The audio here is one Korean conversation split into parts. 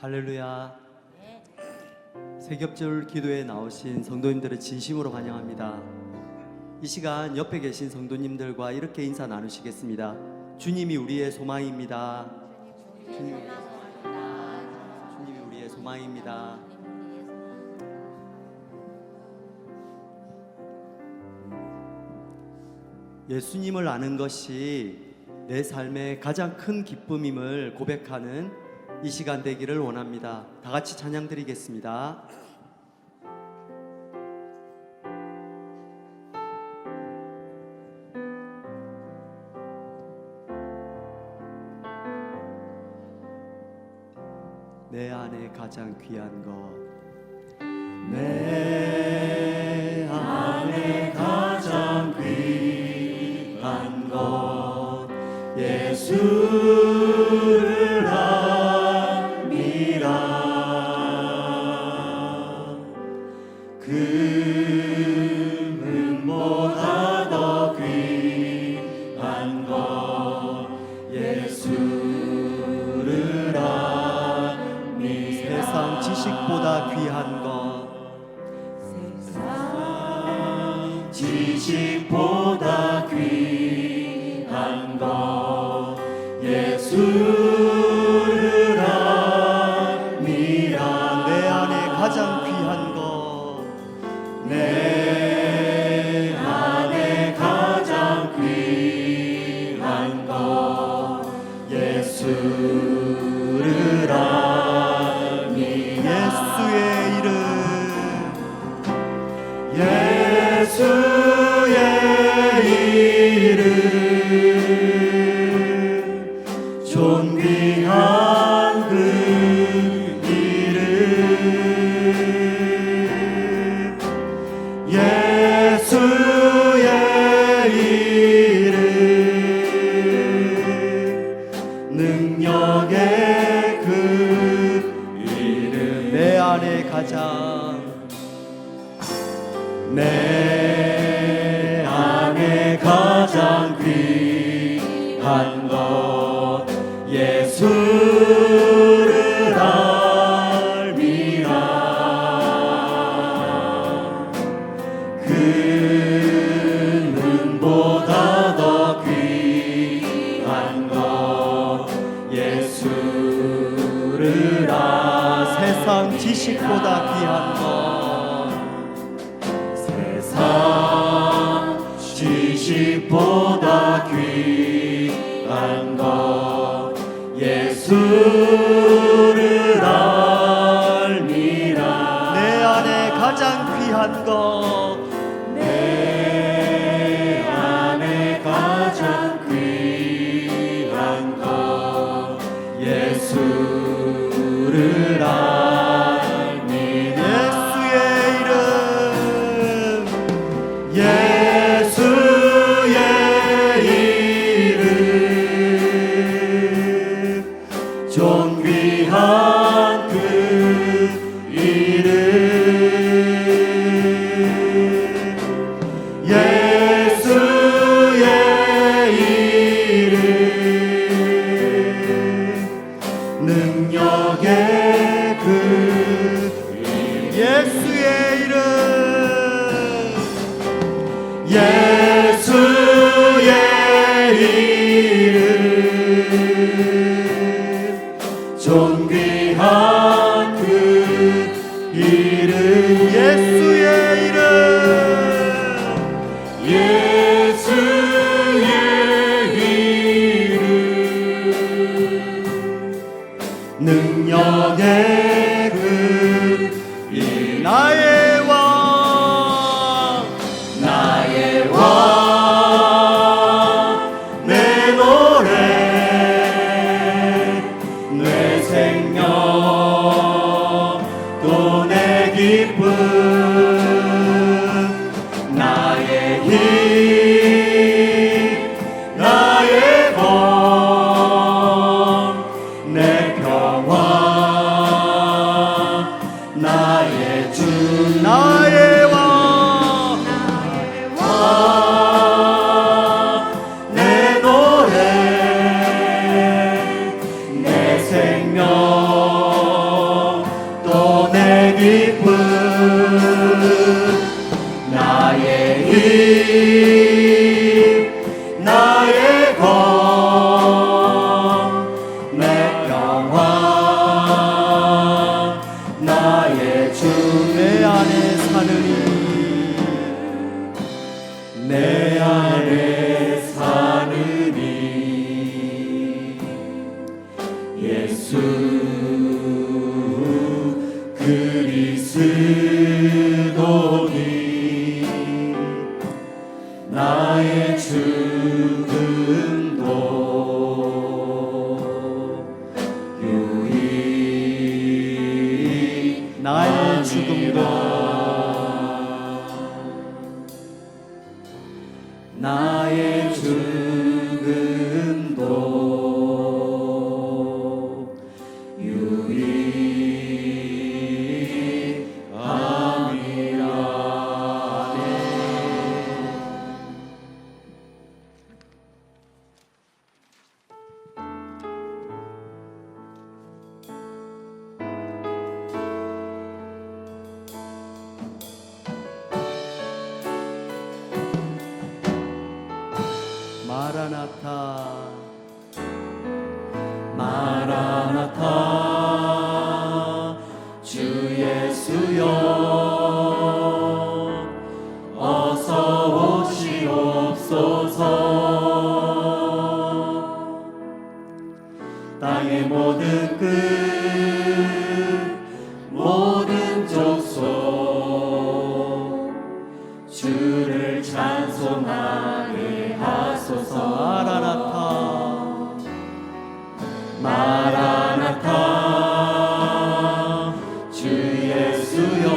할렐루야. 세겹절 기도에 나오신 성도님들을 진심으로 환영합니다. 이 시간 옆에 계신 성도님들과 이렇게 인사 나누시겠습니다. 주님이 우리의 소망입니다. 주님이 우리의 소망입니다. 예수님을 아는 것이 내 삶의 가장 큰 기쁨임을 고백하는 이 시간 되기를 원합니다. 다 같이 찬양 드리겠습니다. 내 안에 가장 귀한 것, 내 안에 가장 귀한 것 예수를 압니다. 금은보다 더 귀한 것 예수를 압니다. 세상 지식보다 귀한 것, 세상 지식보다 귀한 것 예수를 압니다. 내 안에 가장 귀한 것, 내 안에 가장 귀한 것 예수를 압니다. 예수의 이름, 예수의 이름 존귀한 그 이름 예수의 이름 능력의 그 이름 내 안에 가장, 내 안에 가장 귀한 것 예수를 알미라. 금은보다 더 귀한 것 예수를 세상 지식보다 귀한 것, 세상 지식보다 귀한 것 예수를 알미라. 내 안에 가장 귀한 것, 내 안에 가장 귀한 것 예수를 알미라. 예수의 이름, 예수의 이름 존귀한 그 이름 예수의 이름 능력의 그 이름 예수의 이름, 예수의 이름 존귀한 그 이름 예수의 이름, 예수의 이름 능력의 그 이름 나의 왕, 나의 왕 내 노래 내 생명 또 내 기쁨 나의 힘 나의 죽음도 유익 나의 죽음도 나의 죽음도 유익함이라. 마라나타 마라나타 주 예수여 어서 오시옵소서. 땅의 모든 끝 모든 족속 주를 찬송하게 하소서. 마라나타 주 예수여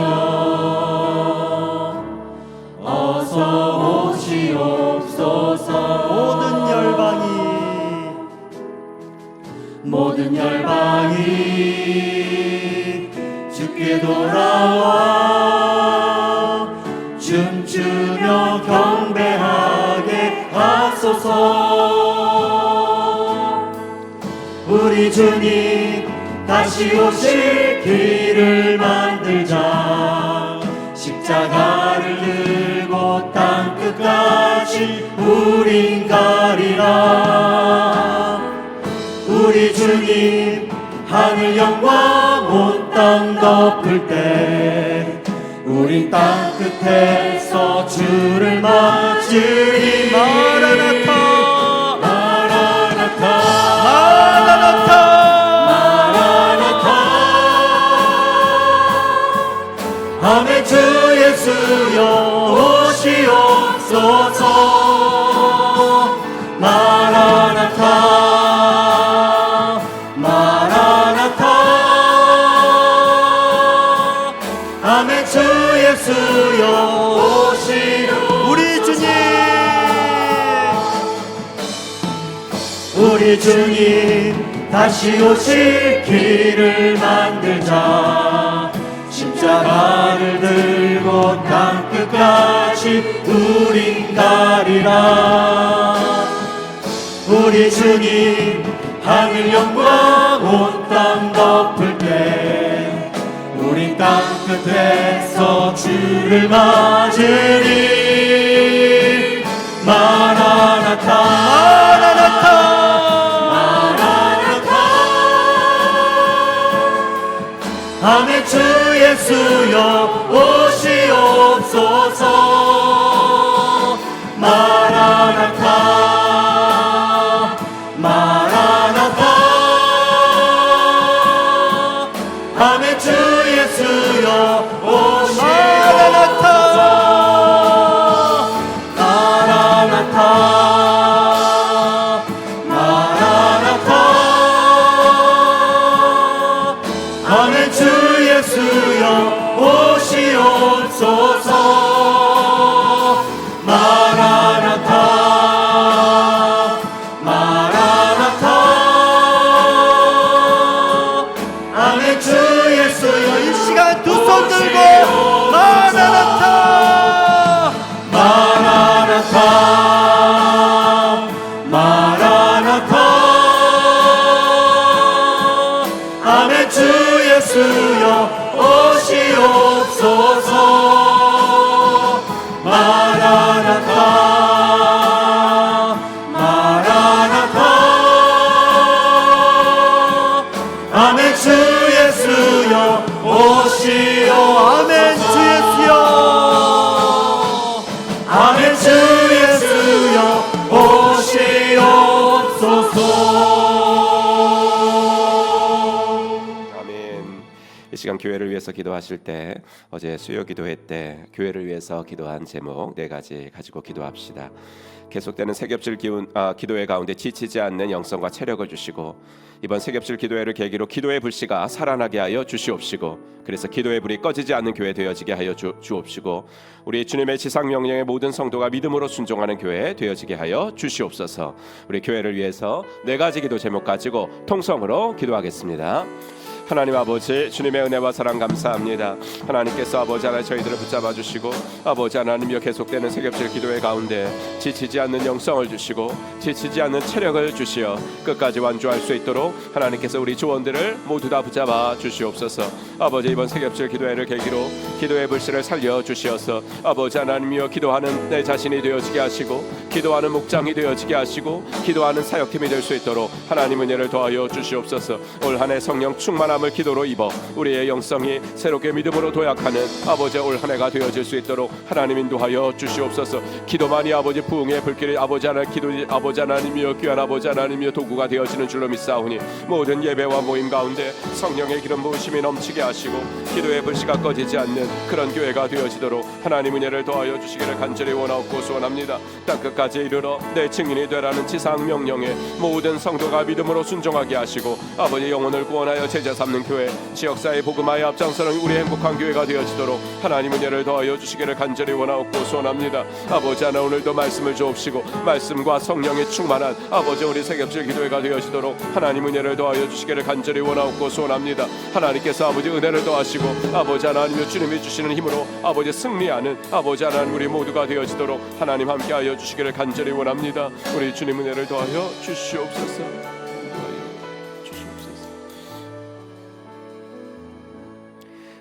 어서 오시옵소서. 모든 열방이 주께 돌아와 춤추며 경배하게 하소서. 우리 주님 다시 오실 길을 만들자. 십자가를 들고 땅 끝까지 우린 가리라. 우리 주님 하늘 영광 온 땅 덮을 때 우린 땅 끝에서 주를 맞으리. 마라나타 마라나타 마라나타 마라나타 아멘. 주 예수여 오시옵소서. 마라나타 마라나타 아멘. 주 예수여 오시옵소서. 우리 주님 다시 오실 길을 만들자. 십자가를 들고 땅 끝까지 우린 가리라. 우리 주님 하늘 영광 온 땅 덮을 때 우린 땅 끝에서 주를 맞으리. 마라나타 마라나타 아멘. 주 예수여 오시옵소서. 마라나타 마라나타 아멘. 주 예수여 오시옵소서. 마라나타 마라나타 아멘. 주 예수여 오시옵소서. 마라나타 마라나타 아멘. 주 예수여. 이 시간 두 손 들고 마라나타 마라나타 마라나타 아멘. 주 예수여 오시옵소서. 마라나타 마라나타 아멘. 주 예수여 오시옵소서. 아멘. 주 예수여 아멘. 주 예수여 오시옵소서. 아멘. 이 교회를 위해서 기도하실 때 어제 수요 기도회 때 교회를 위해서 기도한 제목 4가지 가지고 기도합시다. 계속되는 새겹질 기도회 가운데 지치지 않는 영성과 체력을 주시고 이번 새겹질 기도회를 계기로 기도의 불씨가 살아나게 하여 주시옵시고 그래서 기도의 불이 꺼지지 않는 교회 되어지게 하여 주옵시고 우리 주님의 지상 명령에 모든 성도가 믿음으로 순종하는 교회 되어지게 하여 주시옵소서. 우리 교회를 위해서 4가지 기도 제목 가지고 통성으로 기도하겠습니다. 하나님 아버지, 주님의 은혜와 사랑 감사합니다. 하나님께서 아버지 하나님 저희들을 붙잡아 주시고 아버지 하나님이여 계속되는 새겹질 기도회 가운데 지치지 않는 영성을 주시고 지치지 않는 체력을 주시어 끝까지 완주할 수 있도록 하나님께서 우리 조원들을 모두 다 붙잡아 주시옵소서. 아버지 이번 새겹질 기도회를 계기로 기도의 불씨를 살려 주시어서 아버지 하나님이여 기도하는 내 자신이 되어지게 하시고 기도하는 목장이 되어지게 하시고 기도하는 사역팀이 될 수 있도록 하나님 은혜를 더하여 주시옵소서. 올 한 해 성령 충만함을 기도로 입어 우리의 영성이 새롭게 믿음으로 도약하는 아버지 올 한 해가 되어질 수 있도록 하나님 인도하여 주시옵소서. 기도만이 아버지 부흥의 불길이 아버지 하나님 기도 아버지 하나님이여 귀한 아버지 하나님이여 도구가 되어지는 줄로 믿사오니 모든 예배와 모임 가운데 성령의 기름 부으심이 넘치게 하시고 기도의 불씨가 꺼지지 않는 그런 교회가 되어지도록 하나님 은혜를 더하여 주시기를 간절히 원하옵고 소원합니다. 땅끝까지 이르러 내 증인이 되라는 지상 명령에 모든 성도가 믿음으로 순종하게 하시고 아버지 영혼을 구원하여 제자 삼는 교회 지역사회 복음화에 앞장서는 우리 행복한 교회가 되어지도록 하나님 은혜를 더하여 주시기를 간절히 원하옵고 소원합니다. 아버지 하나 오늘도 말씀을 주옵시고 말씀과 성령이 충만한 아버지 우리 새겹질 기도회가 되어지도록 하나님 은혜를 더하여 주시기를 간절히 원하옵고 소원합니다. 하나님께서 아버지 은혜를 더하시고 아버지 하나님의 주님이 주시는 힘으로 아버지 승리하는 아버지 하나님 우리 모두가 되어지도록 하나님 함께하여 주시기를 간절히 원합니다. 우리 주님 은혜를 더하여 주시옵소서.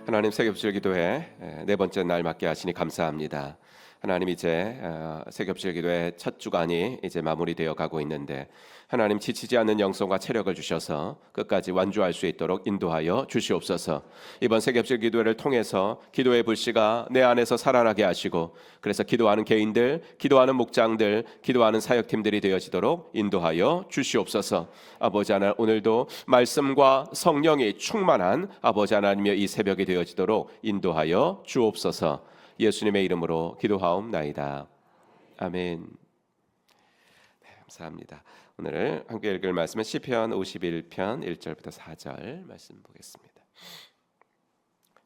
하나님 새겹질 기도회 4번째 날 맞게 하시니 감사합니다. 하나님 이제 새겹질 기도회 첫 주간이 이제 마무리되어 가고 있는데 하나님 지치지 않는 영성과 체력을 주셔서 끝까지 완주할 수 있도록 인도하여 주시옵소서. 이번 새겹질 기도회를 통해서 기도의 불씨가 내 안에서 살아나게 하시고 그래서 기도하는 개인들, 기도하는 목장들, 기도하는 사역팀들이 되어지도록 인도하여 주시옵소서. 아버지 하나님 오늘도 말씀과 성령이 충만한 아버지 하나님의 이 새벽이 되어지도록 인도하여 주옵소서. 예수님의 이름으로 기도하옵나이다. 아멘. 네, 감사합니다. 오늘 함께 읽을 말씀은 시편 51편 1절부터 4절 말씀 보겠습니다.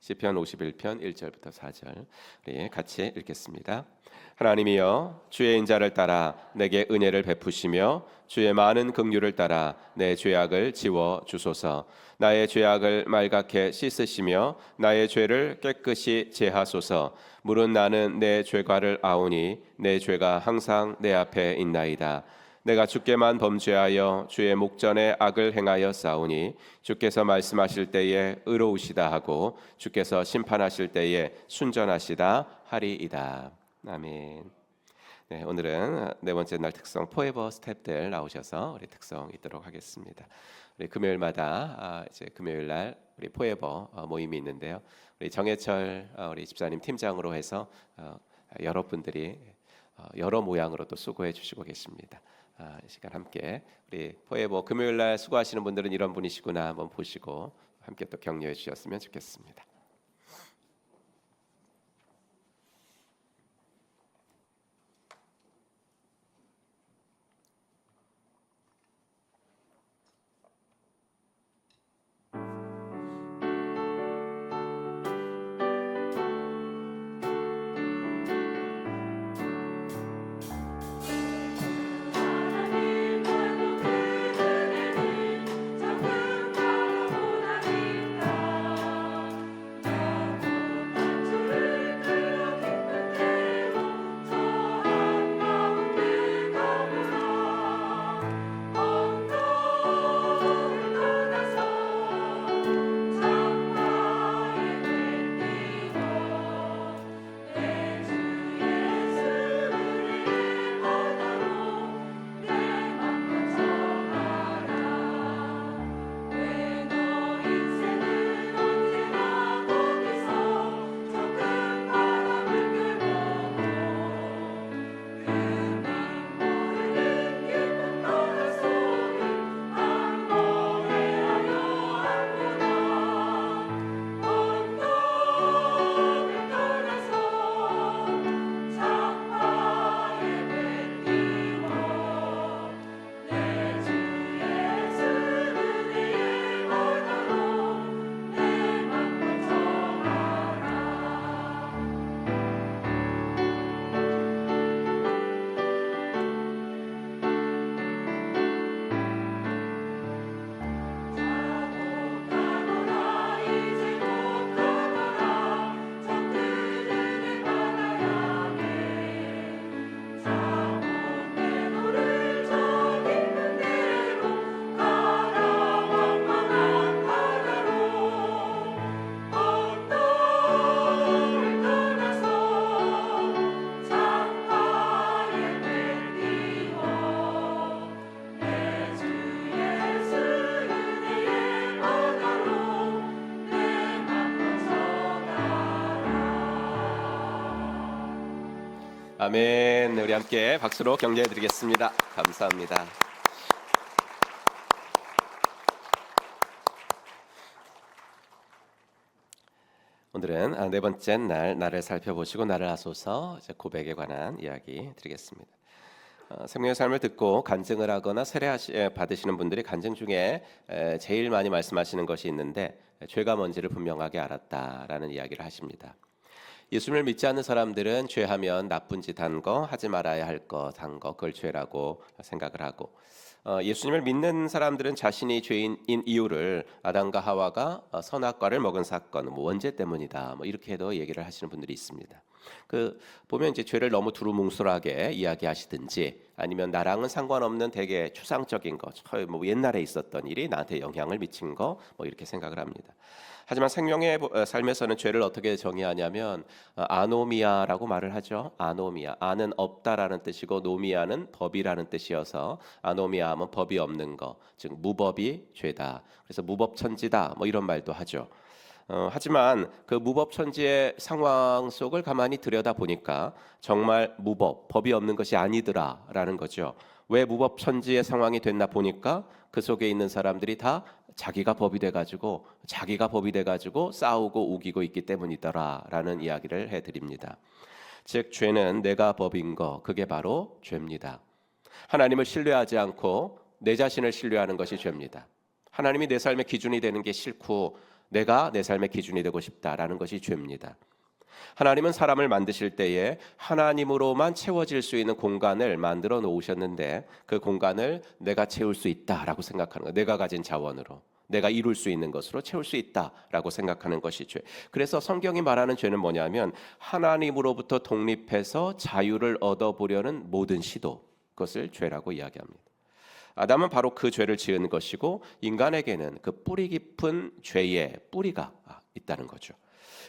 시편 51편 1절부터 4절 우리 같이 읽겠습니다. 하나님이여 주의 인자를 따라 내게 은혜를 베푸시며 주의 많은 긍휼을 따라 내 죄악을 지워 주소서. 나의 죄악을 말갛게 씻으시며 나의 죄를 깨끗이 제하소서. 물은 나는 내 죄과를 아오니 내 죄가 항상 내 앞에 있나이다. 내가 주께만 범죄하여 주의 목전에 악을 행하여 싸우니 주께서 말씀하실 때에 의로우시다 하고 주께서 심판하실 때에 순전하시다 하리이다. 아멘. 네, 오늘은 4번째 날 특성 포에버 스텝들 나오셔서 우리 특성 있도록 하겠습니다. 우리 금요일마다 이제 금요일 날 우리 포에버 모임이 있는데요. 우리 정해철 우리 집사님 팀장으로 해서 여러분들이 여러 모양으로 또 수고해 주시고 계십니다. 이 시간 함께 우리 포에버 금요일 날 수고하시는 분들은 이런 분이시구나 한번 보시고 함께 또 격려해 주셨으면 좋겠습니다. 아멘. 우리 함께 박수로 격려해 드리겠습니다. 감사합니다. 오늘은 네 번째 날 나를 살펴보시고 나를 아소서 고백에 관한 이야기 드리겠습니다. 생명의 삶을 듣고 간증을 하거나 세례 받으시는 분들이 간증 중에 제일 많이 말씀하시는 것이 있는데 죄가 뭔지를 분명하게 알았다라는 이야기를 하십니다. 예수님을 믿지 않는 사람들은 죄하면 나쁜 짓 한 거, 하지 말아야 할 것 한 거, 그걸 죄라고 생각을 하고, 예수님을 믿는 사람들은 자신이 죄인인 이유를 아담과 하와가 선악과를 먹은 사건, 원죄 때문이다, 이렇게도 얘기를 하시는 분들이 있습니다. 보면 이제 죄를 너무 두루뭉술하게 이야기하시든지, 아니면 나랑은 상관없는 되게 추상적인 거, 옛날에 있었던 일이 나한테 영향을 미친 거, 이렇게 생각을 합니다. 하지만 생명의 삶에서는 죄를 어떻게 정의하냐면 아노미아라고 말을 하죠. 아노미아, 아는 없다라는 뜻이고 노미아는 법이라는 뜻이어서 아노미아 하면 법이 없는 거, 즉 무법이 죄다. 그래서 무법천지다, 이런 말도 하죠. 하지만 그 무법천지의 상황 속을 가만히 들여다보니까 정말 법이 없는 것이 아니더라라는 거죠. 왜 무법천지의 상황이 됐나 보니까 그 속에 있는 사람들이 다 자기가 법이 돼가지고 싸우고 우기고 있기 때문이더라라는 이야기를 해드립니다. 즉 죄는 내가 법인 거, 그게 바로 죄입니다. 하나님을 신뢰하지 않고 내 자신을 신뢰하는 것이 죄입니다. 하나님이 내 삶의 기준이 되는 게 싫고 내가 내 삶의 기준이 되고 싶다라는 것이 죄입니다. 하나님은 사람을 만드실 때에 하나님으로만 채워질 수 있는 공간을 만들어 놓으셨는데 그 공간을 내가 채울 수 있다라고 생각하는 것, 내가 가진 자원으로, 내가 이룰 수 있는 것으로 채울 수 있다라고 생각하는 것이 죄. 그래서 성경이 말하는 죄는 뭐냐면 하나님으로부터 독립해서 자유를 얻어보려는 모든 시도, 그것을 죄라고 이야기합니다. 아담은 바로 그 죄를 지은 것이고 인간에게는 그 뿌리 깊은 죄의 뿌리가 있다는 거죠.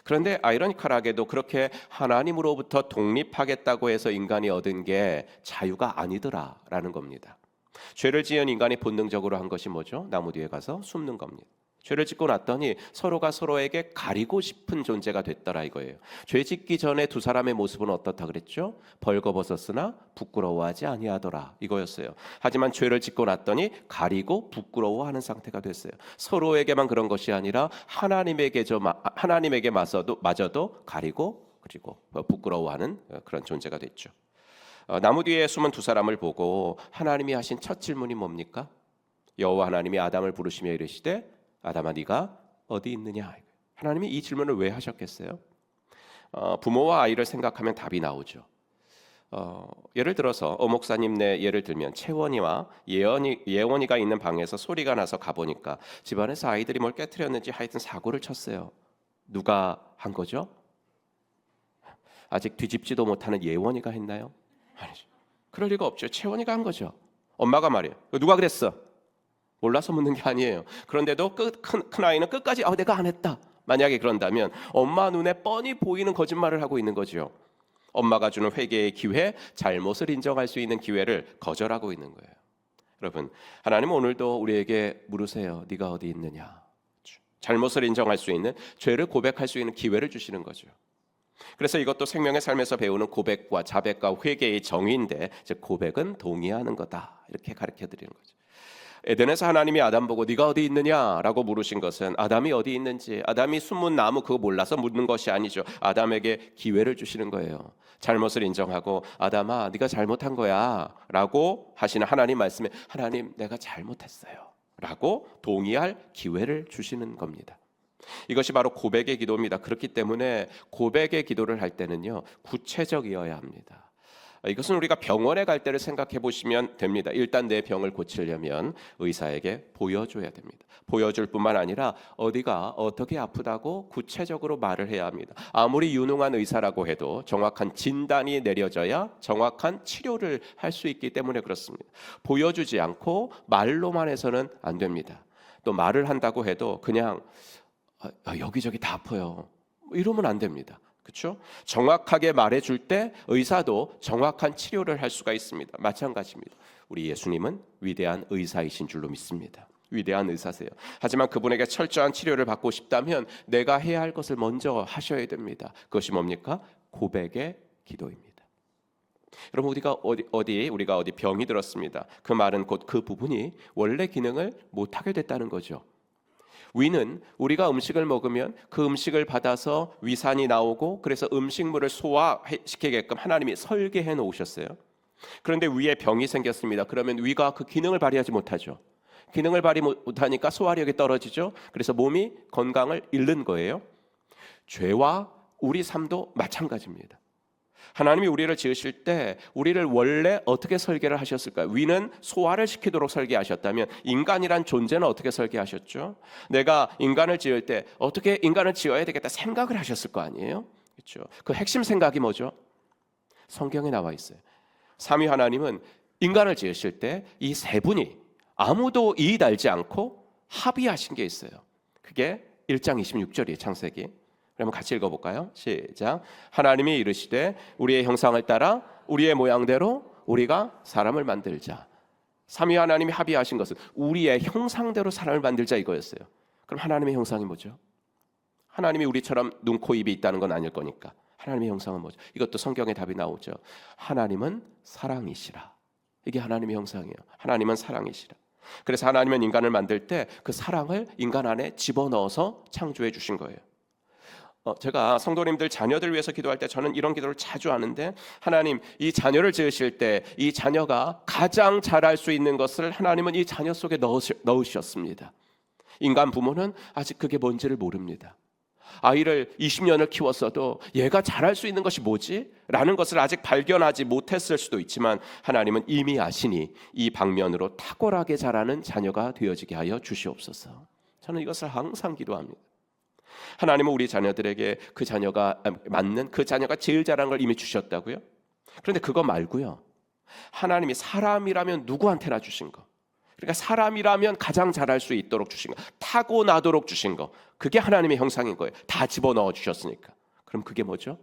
그런데 아이러니컬하게도 그렇게 하나님으로부터 독립하겠다고 해서 인간이 얻은 게 자유가 아니더라라는 겁니다. 죄를 지은 인간이 본능적으로 한 것이 뭐죠? 나무 뒤에 가서 숨는 겁니다. 죄를 짓고 났더니 서로가 서로에게 가리고 싶은 존재가 됐더라 이거예요. 죄 짓기 전에 두 사람의 모습은 어떻다 그랬죠? 벌거벗었으나 부끄러워하지 아니하더라 이거였어요. 하지만 죄를 짓고 났더니 가리고 부끄러워하는 상태가 됐어요. 서로에게만 그런 것이 아니라 하나님에게 마저도 가리고 그리고 부끄러워하는 그런 존재가 됐죠. 나무 뒤에 숨은 두 사람을 보고 하나님이 하신 첫 질문이 뭡니까? 여호와 하나님이 아담을 부르시며 이르시되 아담아 네가 어디 있느냐. 하나님이 이 질문을 왜 하셨겠어요? 부모와 아이를 생각하면 답이 나오죠. 예를 들어서 목사님네 예를 들면 채원이와 예원이가 있는 방에서 소리가 나서 가보니까 집안에서 아이들이 뭘 깨트렸는지 하여튼 사고를 쳤어요. 누가 한 거죠? 아직 뒤집지도 못하는 예원이가 했나요? 아니죠. 그럴 리가 없죠. 채원이가 한 거죠. 엄마가 말해요. 누가 그랬어? 몰라서 묻는 게 아니에요. 그런데도 큰 아이는 끝까지 내가 안 했다. 만약에 그런다면 엄마 눈에 뻔히 보이는 거짓말을 하고 있는 거죠. 엄마가 주는 회개의 기회, 잘못을 인정할 수 있는 기회를 거절하고 있는 거예요. 여러분, 하나님은 오늘도 우리에게 물으세요. 네가 어디 있느냐. 잘못을 인정할 수 있는, 죄를 고백할 수 있는 기회를 주시는 거죠. 그래서 이것도 생명의 삶에서 배우는 고백과 자백과 회개의 정의인데, 즉 고백은 동의하는 거다. 이렇게 가르쳐 드리는 거죠. 에덴에서 하나님이 아담 보고 네가 어디 있느냐라고 물으신 것은 아담이 어디 있는지, 아담이 숨은 나무 그거 몰라서 묻는 것이 아니죠. 아담에게 기회를 주시는 거예요. 잘못을 인정하고 아담아 네가 잘못한 거야 라고 하시는 하나님 말씀에 하나님 내가 잘못했어요 라고 동의할 기회를 주시는 겁니다. 이것이 바로 고백의 기도입니다. 그렇기 때문에 고백의 기도를 할 때는요 구체적이어야 합니다. 이것은 우리가 병원에 갈 때를 생각해 보시면 됩니다. 일단 내 병을 고치려면 의사에게 보여줘야 됩니다. 보여줄 뿐만 아니라 어디가 어떻게 아프다고 구체적으로 말을 해야 합니다. 아무리 유능한 의사라고 해도 정확한 진단이 내려져야 정확한 치료를 할 수 있기 때문에 그렇습니다. 보여주지 않고 말로만 해서는 안 됩니다. 또 말을 한다고 해도 그냥 여기저기 다 아파요 이러면 안 됩니다. 그렇죠? 정확하게 말해줄 때 의사도 정확한 치료를 할 수가 있습니다. 마찬가지입니다. 우리 예수님은 위대한 의사이신 줄로 믿습니다. 위대한 의사세요. 하지만 그분에게 철저한 치료를 받고 싶다면 내가 해야 할 것을 먼저 하셔야 됩니다. 그것이 뭡니까? 고백의 기도입니다. 여러분 우리가 어디 병이 들었습니다. 그 말은 곧 그 부분이 원래 기능을 못하게 됐다는 거죠. 위는 우리가 음식을 먹으면 그 음식을 받아서 위산이 나오고 그래서 음식물을 소화시키게끔 하나님이 설계해 놓으셨어요. 그런데 위에 병이 생겼습니다. 그러면 위가 그 기능을 발휘하지 못하죠. 기능을 발휘 못하니까 소화력이 떨어지죠. 그래서 몸이 건강을 잃는 거예요. 죄와 우리 삶도 마찬가지입니다. 하나님이 우리를 지으실 때 우리를 원래 어떻게 설계를 하셨을까요? 위는 소화를 시키도록 설계하셨다면 인간이란 존재는 어떻게 설계하셨죠? 내가 인간을 지을 때 어떻게 인간을 지어야 되겠다 생각을 하셨을 거 아니에요? 그렇죠? 그 핵심 생각이 뭐죠? 성경에 나와 있어요. 삼위 하나님은 인간을 지으실 때 이 세 분이 아무도 이의 달지 않고 합의하신 게 있어요. 그게 1장 26절이에요. 창세기. 그러면 같이 읽어볼까요? 시작. 하나님이 이르시되 우리의 형상을 따라 우리의 모양대로 우리가 사람을 만들자. 삼위 하나님이 합의하신 것은 우리의 형상대로 사람을 만들자 이거였어요. 그럼 하나님의 형상이 뭐죠? 하나님이 우리처럼 눈, 코, 입이 있다는 건 아닐 거니까 하나님의 형상은 뭐죠? 이것도 성경에 답이 나오죠. 하나님은 사랑이시라. 이게 하나님의 형상이에요. 하나님은 사랑이시라. 그래서 하나님은 인간을 만들 때 그 사랑을 인간 안에 집어넣어서 창조해 주신 거예요. 제가 성도님들 자녀들 위해서 기도할 때 저는 이런 기도를 자주 하는데, 하나님 이 자녀를 지으실 때 이 자녀가 가장 잘할 수 있는 것을 하나님은 이 자녀 속에 넣으셨습니다. 인간 부모는 아직 그게 뭔지를 모릅니다. 아이를 20년을 키웠어도 얘가 잘할 수 있는 것이 뭐지? 라는 것을 아직 발견하지 못했을 수도 있지만 하나님은 이미 아시니 이 방면으로 탁월하게 자라는 자녀가 되어지게 하여 주시옵소서. 저는 이것을 항상 기도합니다. 하나님은 우리 자녀들에게 그 자녀가 맞는 그 자녀가 제일 잘하는 걸 이미 주셨다고요? 그런데 그거 말고요, 하나님이 사람이라면 누구한테나 주신 거, 그러니까 사람이라면 가장 잘할 수 있도록 주신 거, 타고나도록 주신 거, 그게 하나님의 형상인 거예요. 다 집어넣어 주셨으니까. 그럼 그게 뭐죠?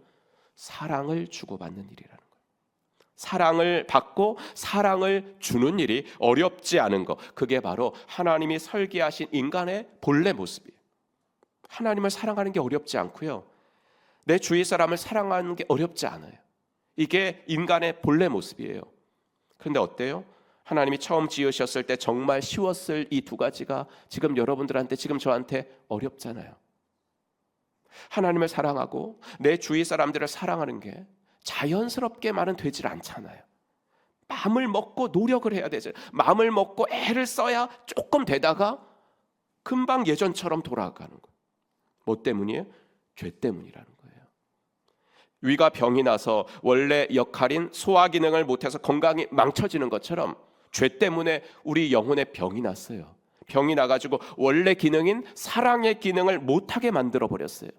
사랑을 주고받는 일이라는 거예요. 사랑을 받고 사랑을 주는 일이 어렵지 않은 거, 그게 바로 하나님이 설계하신 인간의 본래 모습이에요. 하나님을 사랑하는 게 어렵지 않고요, 내 주위 사람을 사랑하는 게 어렵지 않아요. 이게 인간의 본래 모습이에요. 그런데 어때요? 하나님이 처음 지으셨을 때 정말 쉬웠을 이 두 가지가 지금 여러분들한테, 지금 저한테 어렵잖아요. 하나님을 사랑하고 내 주위 사람들을 사랑하는 게 자연스럽게 말은 되질 않잖아요. 마음을 먹고 노력을 해야 되죠. 마음을 먹고 애를 써야 조금 되다가 금방 예전처럼 돌아가는 거예요. 뭐 때문이에요? 죄 때문이라는 거예요. 위가 병이 나서 원래 역할인 소화 기능을 못해서 건강이 망쳐지는 것처럼 죄 때문에 우리 영혼에 병이 났어요. 병이 나가지고 원래 기능인 사랑의 기능을 못하게 만들어 버렸어요.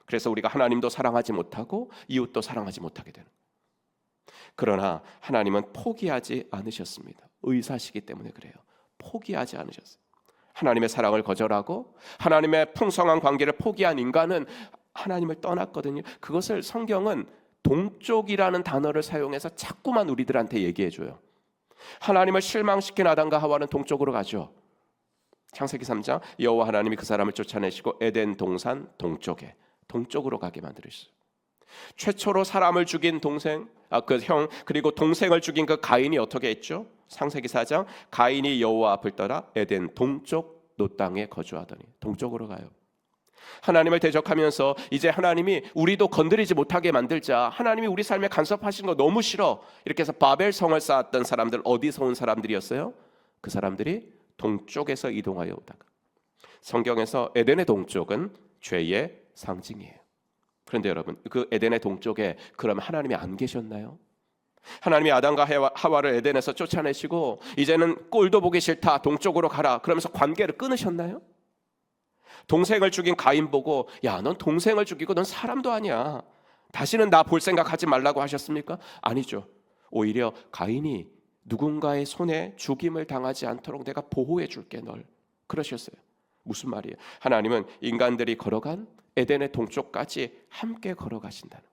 그래서 우리가 하나님도 사랑하지 못하고 이웃도 사랑하지 못하게 되는 거예요. 그러나 하나님은 포기하지 않으셨습니다. 의사시기 때문에 그래요. 포기하지 않으셨어요. 하나님의 사랑을 거절하고 하나님의 풍성한 관계를 포기한 인간은 하나님을 떠났거든요. 그것을 성경은 동쪽이라는 단어를 사용해서 자꾸만 우리들한테 얘기해줘요. 하나님을 실망시킨 아담과 하와는 동쪽으로 가죠. 창세기 3장, 여호와 하나님이 그 사람을 쫓아내시고 에덴 동산 동쪽으로 가게 만들으셨어요. 최초로 사람을 죽인 동생, 그 형, 그리고 동생을 죽인 그 가인이 어떻게 했죠? 창세기 4장, 가인이 여호와 앞을 떠나 에덴 동쪽 노 땅에 거주하더니, 동쪽으로 가요. 하나님을 대적하면서 이제 하나님이 우리도 건드리지 못하게 만들자, 하나님이 우리 삶에 간섭하시는 거 너무 싫어, 이렇게 해서 바벨성을 쌓았던 사람들, 어디서 온 사람들이었어요? 그 사람들이 동쪽에서 이동하여 오다가, 성경에서 에덴의 동쪽은 죄의 상징이에요. 그런데 여러분, 그 에덴의 동쪽에 그럼 하나님이 안 계셨나요? 하나님이 아담과 하와를 에덴에서 쫓아내시고 이제는 꼴도 보기 싫다, 동쪽으로 가라, 그러면서 관계를 끊으셨나요? 동생을 죽인 가인 보고, 야, 넌 동생을 죽이고 넌 사람도 아니야, 다시는 나 볼 생각하지 말라고 하셨습니까? 아니죠. 오히려 가인이 누군가의 손에 죽임을 당하지 않도록 내가 보호해 줄게 널, 그러셨어요. 무슨 말이에요? 하나님은 인간들이 걸어간 에덴의 동쪽까지 함께 걸어가신다는.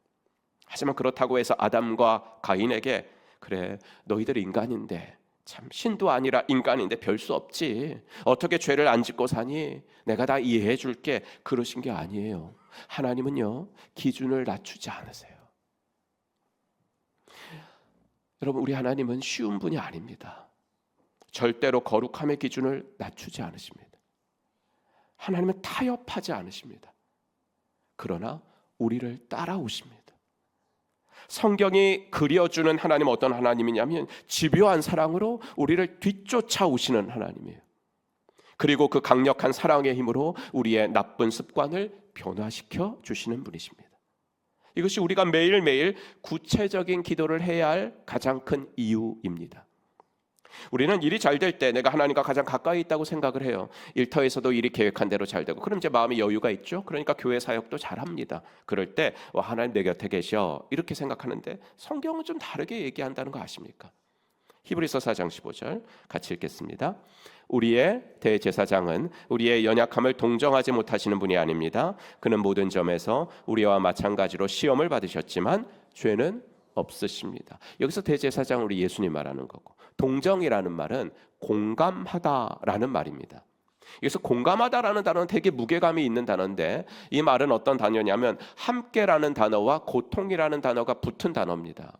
하지만 그렇다고 해서 아담과 가인에게, 그래 너희들이 인간인데, 참 신도 아니라 인간인데 별 수 없지, 어떻게 죄를 안 짓고 사니, 내가 다 이해해 줄게, 그러신 게 아니에요. 하나님은요, 기준을 낮추지 않으세요. 여러분, 우리 하나님은 쉬운 분이 아닙니다. 절대로 거룩함의 기준을 낮추지 않으십니다. 하나님은 타협하지 않으십니다. 그러나 우리를 따라오십니다. 성경이 그려주는 하나님은 어떤 하나님이냐면 집요한 사랑으로 우리를 뒤쫓아오시는 하나님이에요. 그리고 그 강력한 사랑의 힘으로 우리의 나쁜 습관을 변화시켜 주시는 분이십니다. 이것이 우리가 매일매일 구체적인 기도를 해야 할 가장 큰 이유입니다. 우리는 일이 잘 될 때 내가 하나님과 가장 가까이 있다고 생각을 해요. 일터에서도 일이 계획한 대로 잘 되고, 그럼 이제 마음에 여유가 있죠. 그러니까 교회 사역도 잘합니다. 그럴 때 하나님 내 곁에 계셔 이렇게 생각하는데, 성경은 좀 다르게 얘기한다는 거 아십니까? 히브리서 4장 15절 같이 읽겠습니다. 우리의 대제사장은 우리의 연약함을 동정하지 못하시는 분이 아닙니다. 그는 모든 점에서 우리와 마찬가지로 시험을 받으셨지만 죄는 없으십니다. 여기서 대제사장 우리 예수님 말하는 거고, 동정이라는 말은 공감하다라는 말입니다. 그래서 공감하다라는 단어는 되게 무게감이 있는 단어인데, 이 말은 어떤 단어냐면 함께라는 단어와 고통이라는 단어가 붙은 단어입니다.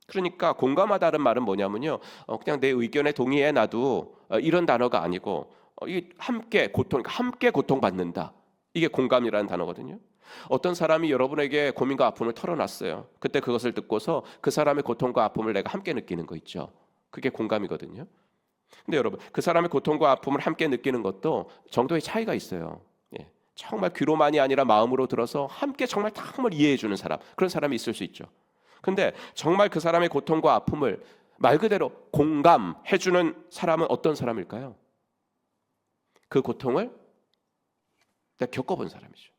그러니까 공감하다는 말은 뭐냐면요, 그냥 내 의견에 동의해 놔도 이런 단어가 아니고, 이 함께 고통받는다, 이게 공감이라는 단어거든요. 어떤 사람이 여러분에게 고민과 아픔을 털어놨어요. 그때 그것을 듣고서 그 사람의 고통과 아픔을 내가 함께 느끼는 거 있죠. 그게 공감이거든요. 근데 여러분, 그 사람의 고통과 아픔을 함께 느끼는 것도 정도의 차이가 있어요. 정말 귀로만이 아니라 마음으로 들어서 함께 정말 이해해 주는 사람, 그런 사람이 있을 수 있죠. 근데 정말 그 사람의 고통과 아픔을 말 그대로 공감해 주는 사람은 어떤 사람일까요? 그 고통을 내가 겪어본 사람이죠.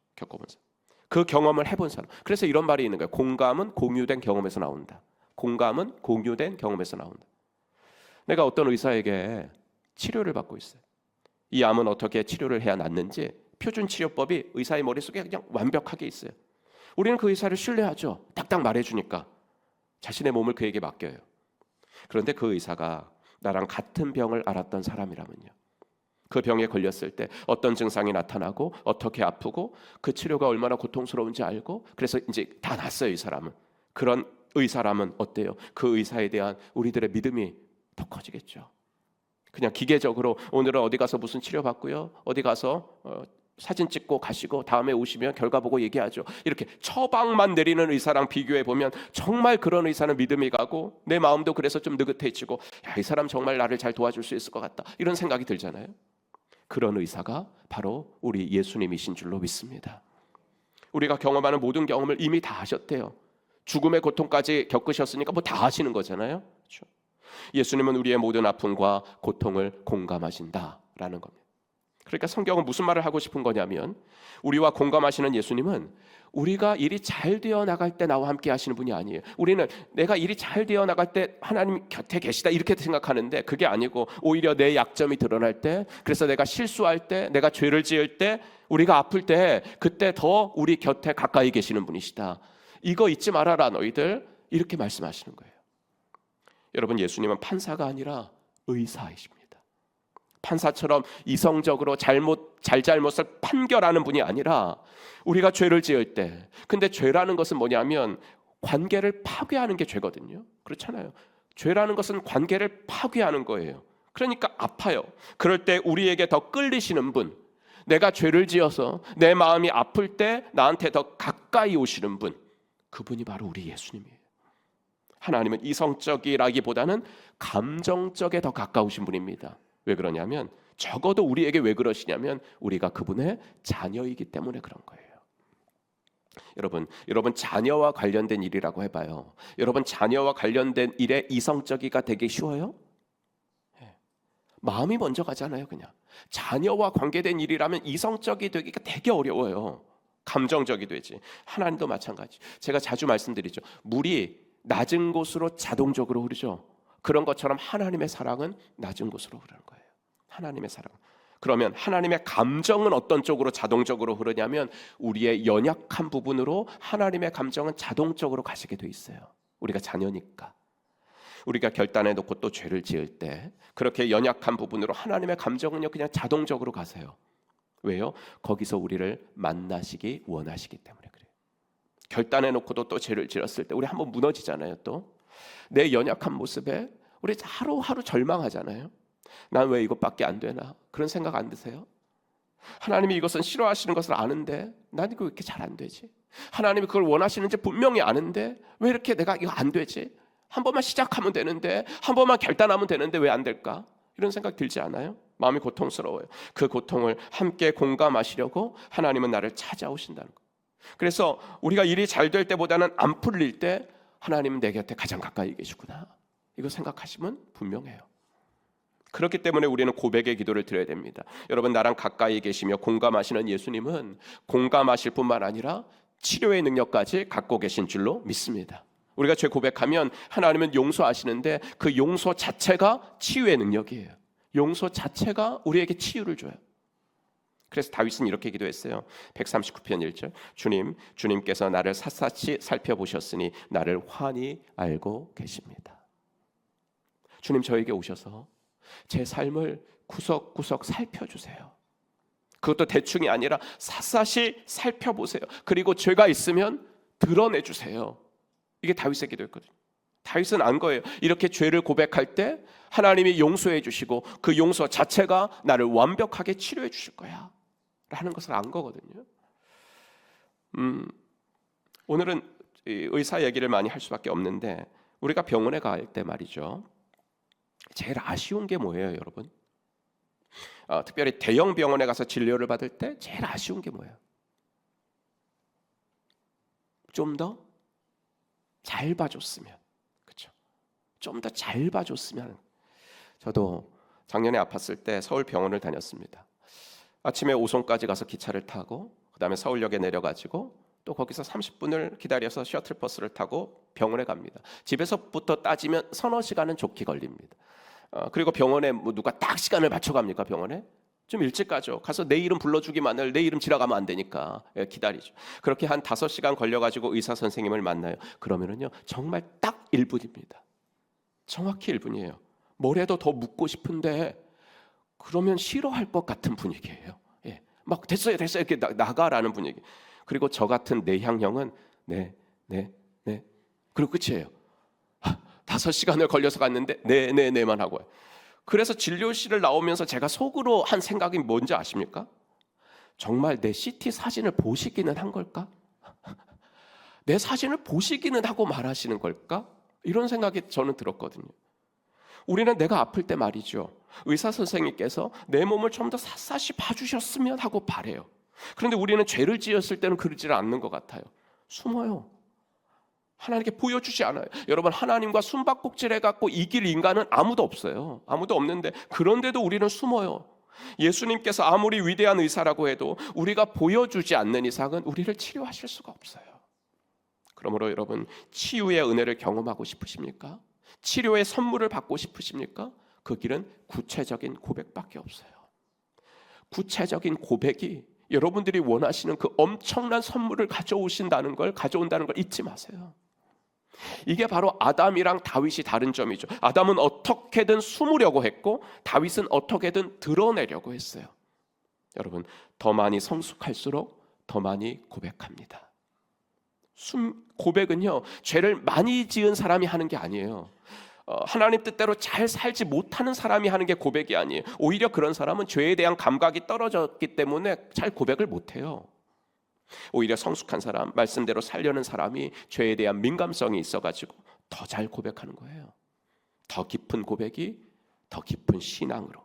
그 경험을 해본 사람. 그래서 이런 말이 있는 거예요. 공감은 공유된 경험에서 나온다. 공감은 공유된 경험에서 나온다. 내가 어떤 의사에게 치료를 받고 있어요. 이 암은 어떻게 치료를 해야 낫는지 표준 치료법이 의사의 머릿속에 그냥 완벽하게 있어요. 우리는 그 의사를 신뢰하죠. 딱딱 말해주니까 자신의 몸을 그에게 맡겨요. 그런데 그 의사가 나랑 같은 병을 앓았던 사람이라면요, 그 병에 걸렸을 때 어떤 증상이 나타나고 어떻게 아프고 그 치료가 얼마나 고통스러운지 알고, 그래서 이제 다 낫어요. 이 사람은. 그런 의사라면 어때요? 그 의사에 대한 우리들의 믿음이 더 커지겠죠. 그냥 기계적으로 오늘은 어디 가서 무슨 치료 받고요, 어디 가서 사진 찍고 가시고 다음에 오시면 결과 보고 얘기하죠, 이렇게 처방만 내리는 의사랑 비교해 보면 정말 그런 의사는 믿음이 가고, 내 마음도 그래서 좀 느긋해지고, 야, 이 사람 정말 나를 잘 도와줄 수 있을 것 같다, 이런 생각이 들잖아요. 그런 의사가 바로 우리 예수님이신 줄로 믿습니다. 우리가 경험하는 모든 경험을 이미 다 하셨대요. 죽음의 고통까지 겪으셨으니까 뭐 다 하시는 거잖아요. 그렇죠? 예수님은 우리의 모든 아픔과 고통을 공감하신다라는 겁니다. 그러니까 성경은 무슨 말을 하고 싶은 거냐면, 우리와 공감하시는 예수님은 우리가 일이 잘 되어 나갈 때 나와 함께 하시는 분이 아니에요. 우리는 내가 일이 잘 되어 나갈 때 하나님 곁에 계시다 이렇게 생각하는데, 그게 아니고 오히려 내 약점이 드러날 때, 그래서 내가 실수할 때, 내가 죄를 지을 때, 우리가 아플 때, 그때 더 우리 곁에 가까이 계시는 분이시다. 이거 잊지 말아라 너희들, 이렇게 말씀하시는 거예요. 여러분, 예수님은 판사가 아니라 의사이십니다. 판사처럼 이성적으로 잘잘못을 판결하는 분이 아니라, 우리가 죄를 지을 때, 근데 죄라는 것은 뭐냐면 관계를 파괴하는 게 죄거든요. 그렇잖아요. 죄라는 것은 관계를 파괴하는 거예요. 그러니까 아파요. 그럴 때 우리에게 더 끌리시는 분, 내가 죄를 지어서 내 마음이 아플 때 나한테 더 가까이 오시는 분, 그분이 바로 우리 예수님이에요. 하나님은 이성적이라기보다는 감정적에 더 가까우신 분입니다. 왜 그러냐면, 적어도 우리에게 왜 그러시냐면 우리가 그분의 자녀이기 때문에 그런 거예요. 여러분 자녀와 관련된 일이라고 해봐요. 여러분 자녀와 관련된 일에 이성적이가 되기 쉬워요? 마음이 먼저 가잖아요. 그냥 자녀와 관계된 일이라면 이성적이 되기가 되게 어려워요. 감정적이 되지. 하나님도 마찬가지. 제가 자주 말씀드리죠. 물이 낮은 곳으로 자동적으로 흐르죠. 그런 것처럼 하나님의 사랑은 낮은 곳으로 흐르는 거예요. 하나님의 사랑. 그러면 하나님의 감정은 어떤 쪽으로 자동적으로 흐르냐면, 우리의 연약한 부분으로 하나님의 감정은 자동적으로 가시게 돼 있어요. 우리가 자녀니까. 우리가 결단해 놓고 또 죄를 지을 때 그렇게 연약한 부분으로 하나님의 감정은요 그냥 자동적으로 가세요. 왜요? 거기서 우리를 만나시기 원하시기 때문에 그래요. 결단해 놓고도 또 죄를 지었을 때 우리 한번 무너지잖아요. 또 내 연약한 모습에 우리 하루하루 절망하잖아요. 난 왜 이것밖에 안 되나? 그런 생각 안 드세요? 하나님이 이것은 싫어하시는 것을 아는데 난 이거 왜 이렇게 잘 안 되지? 하나님이 그걸 원하시는지 분명히 아는데 왜 이렇게 내가 이거 안 되지? 한 번만 시작하면 되는데, 한 번만 결단하면 되는데 왜 안 될까? 이런 생각 들지 않아요? 마음이 고통스러워요. 그 고통을 함께 공감하시려고 하나님은 나를 찾아오신다는 거. 그래서 우리가 일이 잘 될 때보다는 안 풀릴 때 하나님은 내 곁에 가장 가까이 계시구나, 이거 생각하시면 분명해요. 그렇기 때문에 우리는 고백의 기도를 드려야 됩니다. 여러분, 나랑 가까이 계시며 공감하시는 예수님은 공감하실 뿐만 아니라 치료의 능력까지 갖고 계신 줄로 믿습니다. 우리가 죄 고백하면 하나님은 용서하시는데 그 용서 자체가 치유의 능력이에요. 용서 자체가 우리에게 치유를 줘요. 그래서 다윗은 이렇게 기도했어요. 139편 1절, 주님께서 나를 샅샅이 살펴보셨으니 나를 환히 알고 계십니다. 주님, 저에게 오셔서 제 삶을 구석구석 살펴주세요. 그것도 대충이 아니라 샅샅이 살펴보세요. 그리고 죄가 있으면 드러내주세요. 이게 다윗의 기도였거든요. 다윗은 안 거예요. 이렇게 죄를 고백할 때 하나님이 용서해 주시고 그 용서 자체가 나를 완벽하게 치료해 주실 거야 라는 것을 안 거거든요. 오늘은 의사 얘기를 많이 할 수밖에 없는데, 우리가 병원에 갈 때 말이죠, 제일 아쉬운 게 뭐예요, 여러분? 특별히 대형 병원에 가서 진료를 받을 때 제일 아쉬운 게 뭐예요? 좀 더 잘 봐줬으면, 그렇죠? 좀 더 잘 봐줬으면. 저도 작년에 아팠을 때 서울 병원을 다녔습니다. 아침에 오송까지 가서 기차를 타고 그다음에 서울역에 내려가지고 또 거기서 30분을 기다려서 셔틀버스를 타고 병원에 갑니다. 집에서부터 따지면 서너 시간은 좋게 걸립니다. 그리고 병원에 뭐 누가 딱 시간을 맞춰갑니까? 병원에 좀 일찍 가죠. 가서 내 이름 불러주기만을, 내 이름 지나가면 안 되니까 기다리죠. 그렇게 한 5시간 걸려가지고 의사 선생님을 만나요. 그러면은요, 정말 딱 1분입니다. 정확히 1분이에요. 뭘 해도 더 묻고 싶은데 그러면 싫어할 것 같은 분위기예요. 예, 막 됐어요 이렇게 나가라는 분위기. 그리고 저 같은 내향형은 네 그리고 끝이에요. 5시간을 걸려서 갔는데 네만 하고 와요. 그래서 진료실을 나오면서 제가 속으로 한 생각이 뭔지 아십니까? 정말 내 CT 사진을 보시기는 한 걸까? 내 사진을 보시기는 하고 말하시는 걸까? 이런 생각이 저는 들었거든요. 우리는 내가 아플 때 말이죠, 의사 선생님께서 내 몸을 좀 더 샅샅이 봐주셨으면 하고 바래요. 그런데 우리는 죄를 지었을 때는 그러지를 않는 것 같아요. 숨어요. 하나님께 보여주지 않아요. 여러분, 하나님과 숨바꼭질 해갖고 이길 인간은 아무도 없어요. 아무도 없는데 그런데도 우리는 숨어요. 예수님께서 아무리 위대한 의사라고 해도 우리가 보여주지 않는 이상은 우리를 치료하실 수가 없어요. 그러므로 여러분, 치유의 은혜를 경험하고 싶으십니까? 치료의 선물을 받고 싶으십니까? 그 길은 구체적인 고백밖에 없어요. 구체적인 고백이 여러분들이 원하시는 그 엄청난 선물을 가져온다는 걸 잊지 마세요. 이게 바로 아담이랑 다윗이 다른 점이죠. 아담은 어떻게든 숨으려고 했고 다윗은 어떻게든 드러내려고 했어요. 여러분, 더 많이 성숙할수록 더 많이 고백합니다. 고백은요, 죄를 많이 지은 사람이 하는 게 아니에요. 하나님 뜻대로 잘 살지 못하는 사람이 하는 게 고백이 아니에요. 오히려 그런 사람은 죄에 대한 감각이 떨어졌기 때문에 잘 고백을 못해요. 오히려 성숙한 사람, 말씀대로 살려는 사람이 죄에 대한 민감성이 있어가지고 더 잘 고백하는 거예요. 더 깊은 고백이 더 깊은 신앙으로,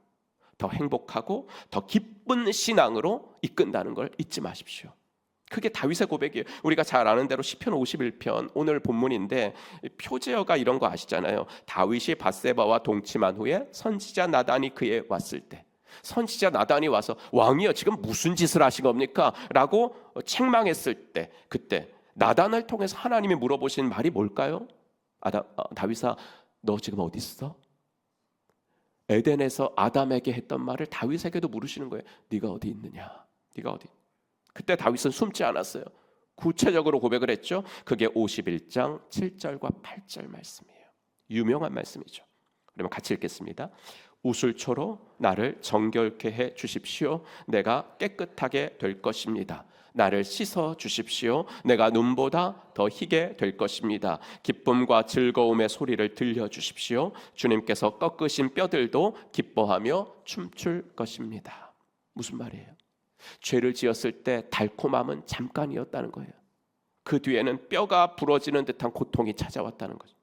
더 행복하고 더 기쁜 신앙으로 이끈다는 걸 잊지 마십시오. 그게 다윗의 고백이에요. 우리가 잘 아는 대로 시편 51편 오늘 본문인데, 표제어가 이런 거 아시잖아요. 다윗이 밧세바와 동침한 후에 선지자 나단이 그에 왔을 때, 선지자 나단이 와서 왕이여 지금 무슨 짓을 하신 겁니까? 라고 책망했을 때, 그때 나단을 통해서 하나님이 물어보신 말이 뭘까요? 다윗아, 너 지금 어디 있어? 에덴에서 아담에게 했던 말을 다윗에게도 물으시는 거예요. 네가 어디 있느냐? 네가 어디? 그때 다윗은 숨지 않았어요. 구체적으로 고백을 했죠. 그게 51장 7절과 8절 말씀이에요. 유명한 말씀이죠. 그러면 같이 읽겠습니다. 우슬초로 나를 정결케 해 주십시오. 내가 깨끗하게 될 것입니다. 나를 씻어 주십시오. 내가 눈보다 더 희게 될 것입니다. 기쁨과 즐거움의 소리를 들려 주십시오. 주님께서 꺾으신 뼈들도 기뻐하며 춤출 것입니다. 무슨 말이에요? 죄를 지었을 때 달콤함은 잠깐이었다는 거예요. 그 뒤에는 뼈가 부러지는 듯한 고통이 찾아왔다는 거죠.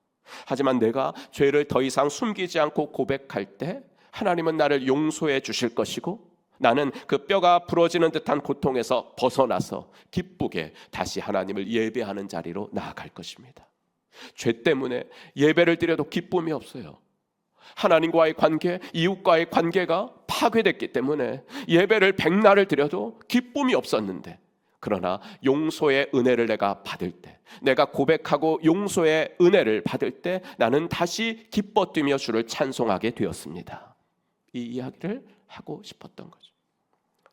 하지만 내가 죄를 더 이상 숨기지 않고 고백할 때 하나님은 나를 용서해 주실 것이고, 나는 그 뼈가 부러지는 듯한 고통에서 벗어나서 기쁘게 다시 하나님을 예배하는 자리로 나아갈 것입니다. 죄 때문에 예배를 드려도 기쁨이 없어요. 하나님과의 관계, 이웃과의 관계가 파괴됐기 때문에 예배를 백날을 드려도 기쁨이 없었는데, 그러나 용서의 은혜를 내가 받을 때, 내가 고백하고 용서의 은혜를 받을 때 나는 다시 기뻐 뛰며 주를 찬송하게 되었습니다. 이 이야기를 하고 싶었던 거죠.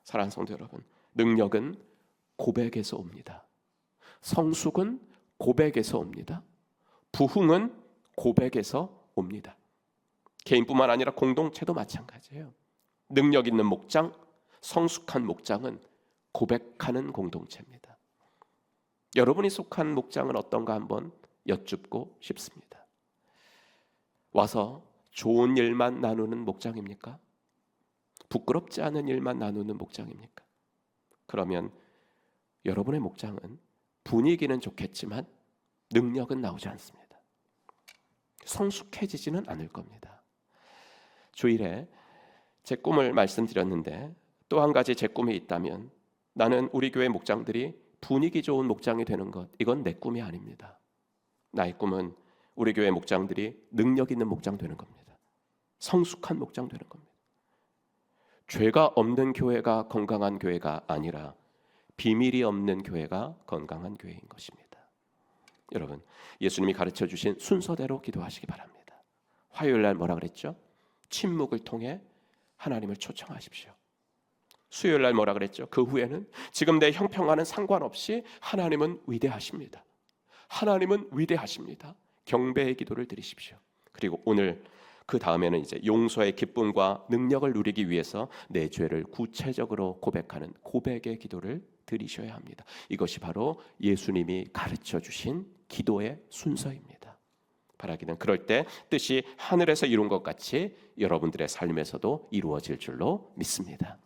사랑하는 성도 여러분, 능력은 고백에서 옵니다. 성숙은 고백에서 옵니다. 부흥은 고백에서 옵니다. 개인뿐만 아니라 공동체도 마찬가지예요. 능력 있는 목장, 성숙한 목장은 고백하는 공동체입니다. 여러분이 속한 목장은 어떤가 한번 여쭙고 싶습니다. 와서 좋은 일만 나누는 목장입니까? 부끄럽지 않은 일만 나누는 목장입니까? 그러면 여러분의 목장은 분위기는 좋겠지만 능력은 나오지 않습니다. 성숙해지지는 않을 겁니다. 주일에 제 꿈을 말씀드렸는데 또 한 가지 제 꿈이 있다면, 나는 우리 교회 목장들이 분위기 좋은 목장이 되는 것, 이건 내 꿈이 아닙니다. 나의 꿈은 우리 교회 목장들이 능력 있는 목장 되는 겁니다. 성숙한 목장 되는 겁니다. 죄가 없는 교회가 건강한 교회가 아니라 비밀이 없는 교회가 건강한 교회인 것입니다. 여러분, 예수님이 가르쳐 주신 순서대로 기도하시기 바랍니다. 화요일 날 뭐라 그랬죠? 침묵을 통해 하나님을 초청하십시오. 수요일 날 뭐라 그랬죠? 그 후에는 지금 내 형평과는 상관없이 하나님은 위대하십니다. 하나님은 위대하십니다. 경배의 기도를 드리십시오. 그리고 오늘 그 다음에는 이제 용서의 기쁨과 능력을 누리기 위해서 내 죄를 구체적으로 고백하는 고백의 기도를 드리셔야 합니다. 이것이 바로 예수님이 가르쳐 주신 기도의 순서입니다. 바라기는 그럴 때 뜻이 하늘에서 이룬 것 같이 여러분들의 삶에서도 이루어질 줄로 믿습니다.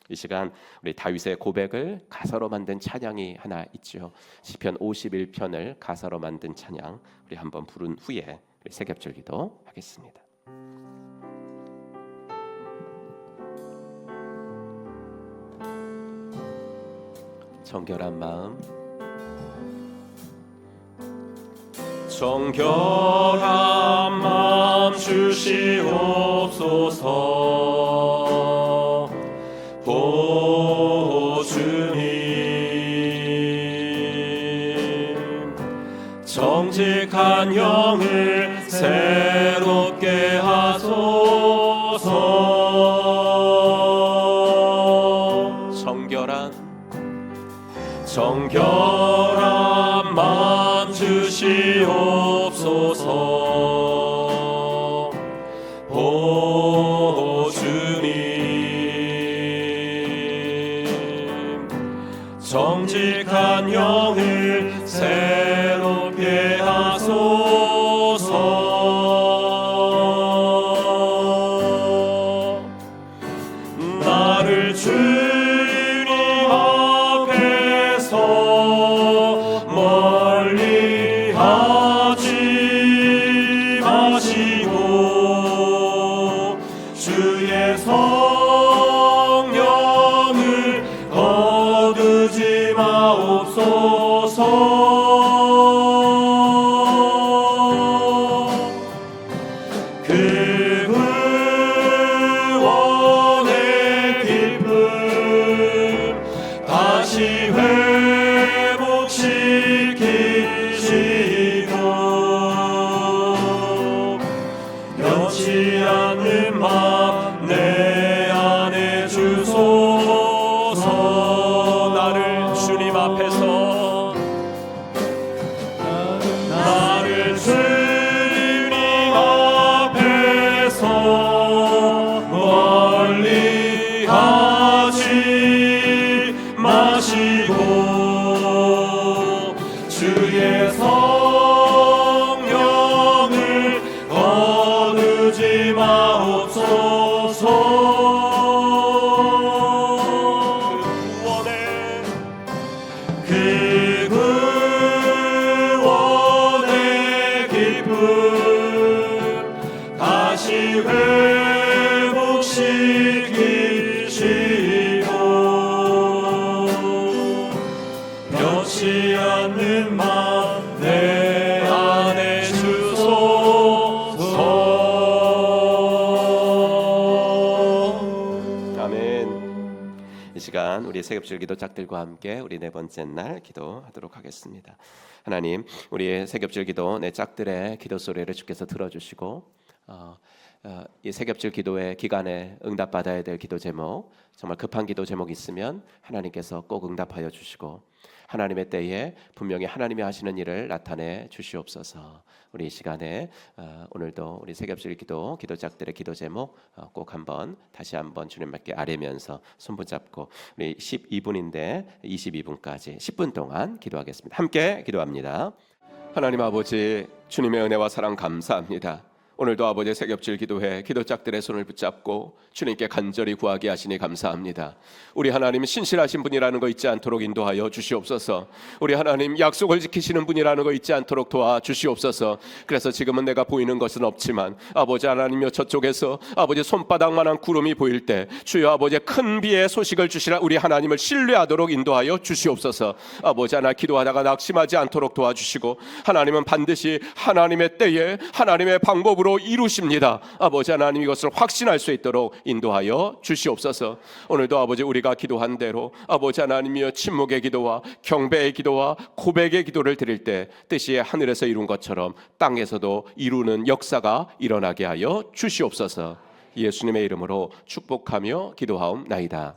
이 시간 우리 다윗의 고백을 가사로 만든 찬양이 하나 있죠. 시편 51편을 가사로 만든 찬양 우리 한번 부른 후에 우리 세겹절 기도 하겠습니다. 정결한 마음, 정결한 마음 주시옵소서. 오 주님, 정직한 영을 새롭게 하소서. 정결한 마음 주시옵소서. 오 주님, 정직한 영을 새롭게 하소서. 나를 주님 앞에서 멀리 하지 마시고 주의 성령을 거두지 마옵소서. 그 구원의 기쁨 다시 회복시키시고 변치 않는 맘 내 안에 주소서. 나를 주님 앞에서 주님 앞에서 그 구원의 기쁨 다시 회복시키시고 변치 않는 맘 내 안에 주소서. 아멘. 이 시간 우리 새벽줄 기도 짝들과 함께 우리 네 번째 날 기도하도록 하겠습니다. 하나님, 우리의 새벽줄 기도 내 짝들의 기도 소리를 주께서 들어주시고 이 새벽줄 기도의 기간에 응답받아야 될 기도 제목, 정말 급한 기도 제목 있으면 하나님께서 꼭 응답하여 주시고 하나님의 때에 분명히 하나님이 하시는 일을 나타내 주시옵소서. 우리 이 시간에 오늘도 우리 새벽줄 기도 기도짝들의 기도 제목 꼭 다시 한번 주님께 아뢰면서 손 붙잡고 우리 12분인데 22분까지 10분 동안 기도하겠습니다. 함께 기도합니다. 하나님 아버지, 주님의 은혜와 사랑 감사합니다. 오늘도 아버지 새벽질 기도회 기도짝들의 손을 붙잡고 주님께 간절히 구하게 하시니 감사합니다. 우리 하나님 신실하신 분이라는 거 잊지 않도록 인도하여 주시옵소서. 우리 하나님 약속을 지키시는 분이라는 거 잊지 않도록 도와주시옵소서. 그래서 지금은 내가 보이는 것은 없지만 아버지 하나님여 저쪽에서 아버지 손바닥만한 구름이 보일 때 주여 아버지 큰 비의 소식을 주시라 우리 하나님을 신뢰하도록 인도하여 주시옵소서. 아버지 하나 기도하다가 낙심하지 않도록 도와주시고 하나님은 반드시 하나님의 때에 하나님의 방법으로 이루십니다. 아버지 하나님 이것을 확신할 수 있도록 인도하여 주시옵소서. 오늘도 아버지 우리가 기도한 대로 아버지 하나님이여 침묵의 기도와 경배의 기도와 고백의 기도를 드릴 때 뜻이 하늘에서 이룬 것처럼 땅에서도 이루는 역사가 일어나게 하여 주시옵소서. 예수님의 이름으로 축복하며 기도하옵나이다.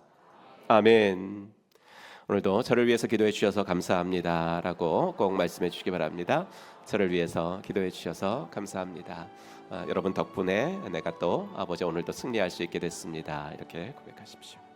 아멘. 오늘도 저를 위해서 기도해 주셔서 감사합니다 라고 꼭 말씀해 주시기 바랍니다. 저를 위해서 기도해 주셔서 감사합니다. 여러분 덕분에 내가 또 아버지 오늘도 승리할 수 있게 됐습니다. 이렇게 고백하십시오.